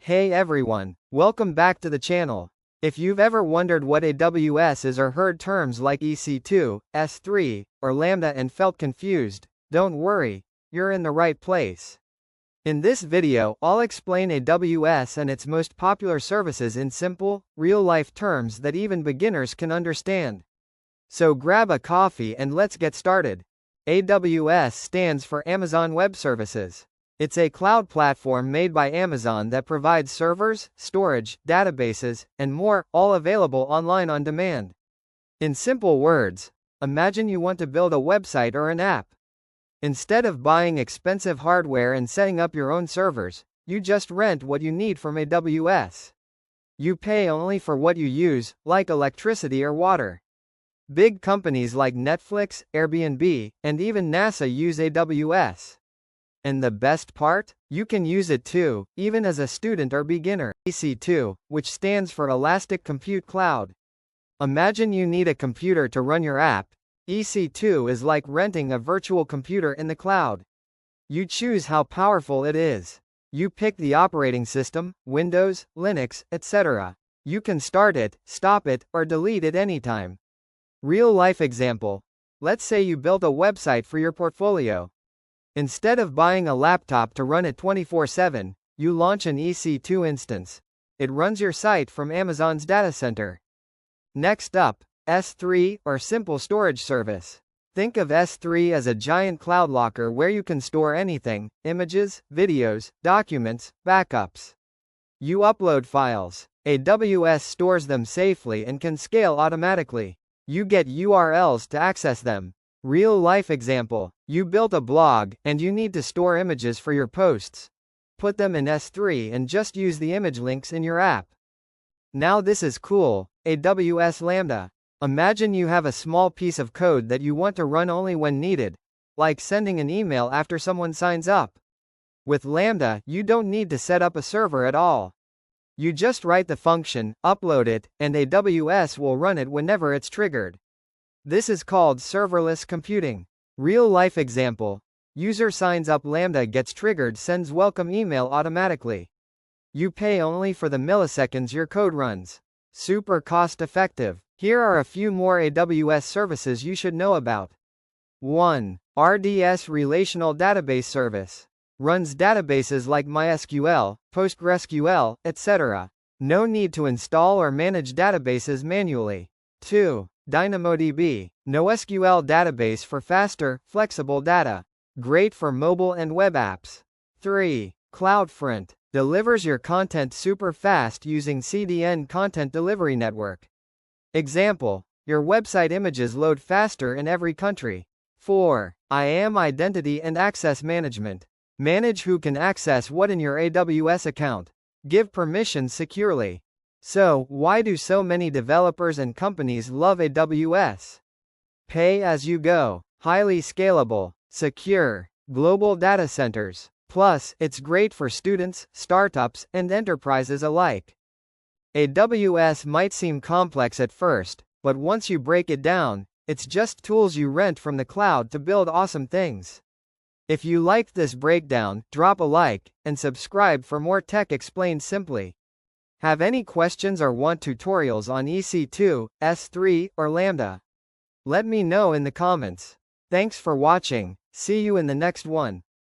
Hey everyone, welcome back to the channel. If you've ever wondered what AWS is or heard terms like EC2, S3, or Lambda and felt confused, don't worry, you're in the right place. In this video, I'll explain AWS and its most popular services in simple, real-life terms that even beginners can understand. So grab a coffee and let's get started. AWS stands for Amazon Web Services. It's a cloud platform made by Amazon that provides servers, storage, databases, and more, all available online on demand. In simple words, imagine you want to build a website or an app. Instead of buying expensive hardware and setting up your own servers, you just rent what you need from AWS. You pay only for what you use, like electricity or water. Big companies like Netflix, Airbnb, and even NASA use AWS. And the best part? You can use it too, even as a student or beginner. EC2, which stands for Elastic Compute Cloud. Imagine you need a computer to run your app. EC2 is like renting a virtual computer in the cloud. You choose how powerful it is. You pick the operating system, Windows, Linux, etc. You can start it, stop it, or delete it anytime. Real-life example. Let's say you built a website for your portfolio. Instead of buying a laptop to run it 24/7, you launch an EC2 instance. It runs your site from Amazon's data center. Next up, S3, or Simple Storage Service. Think of S3 as a giant cloud locker where you can store anything: images, videos, documents, backups. You upload files. AWS stores them safely and can scale automatically. You get URLs to access them. Real-life example. You built a blog, and you need to store images for your posts. Put them in S3 and just use the image links in your app. Now this is cool. AWS Lambda. Imagine you have a small piece of code that you want to run only when needed, like sending an email after someone signs up. With Lambda, you don't need to set up a server at all. You just write the function, upload it, and AWS will run it whenever it's triggered. This is called serverless computing. Real-life example. User signs up, Lambda gets triggered, sends welcome email automatically. You pay only for the milliseconds your code runs. Super cost-effective. Here are a few more AWS services you should know about. 1. RDS Relational Database Service. Runs databases like MySQL, PostgreSQL, etc. No need to install or manage databases manually. 2. DynamoDB. NoSQL database for faster, flexible data. Great for mobile and web apps. 3. CloudFront. Delivers your content super fast using CDN Content Delivery Network. Example. Your website images load faster in every country. 4. IAM Identity and Access Management. Manage who can access what in your AWS account. Give permissions securely. So, why do so many developers and companies love AWS? Pay as you go. Highly scalable. Secure. Global data centers. Plus, it's great for students, startups, and enterprises alike. AWS might seem complex at first, but once you break it down, it's just tools you rent from the cloud to build awesome things. If you liked this breakdown, drop a like, and subscribe for more tech explained simply. Have any questions or want tutorials on EC2, S3, or Lambda? Let me know in the comments. Thanks for watching. See you in the next one.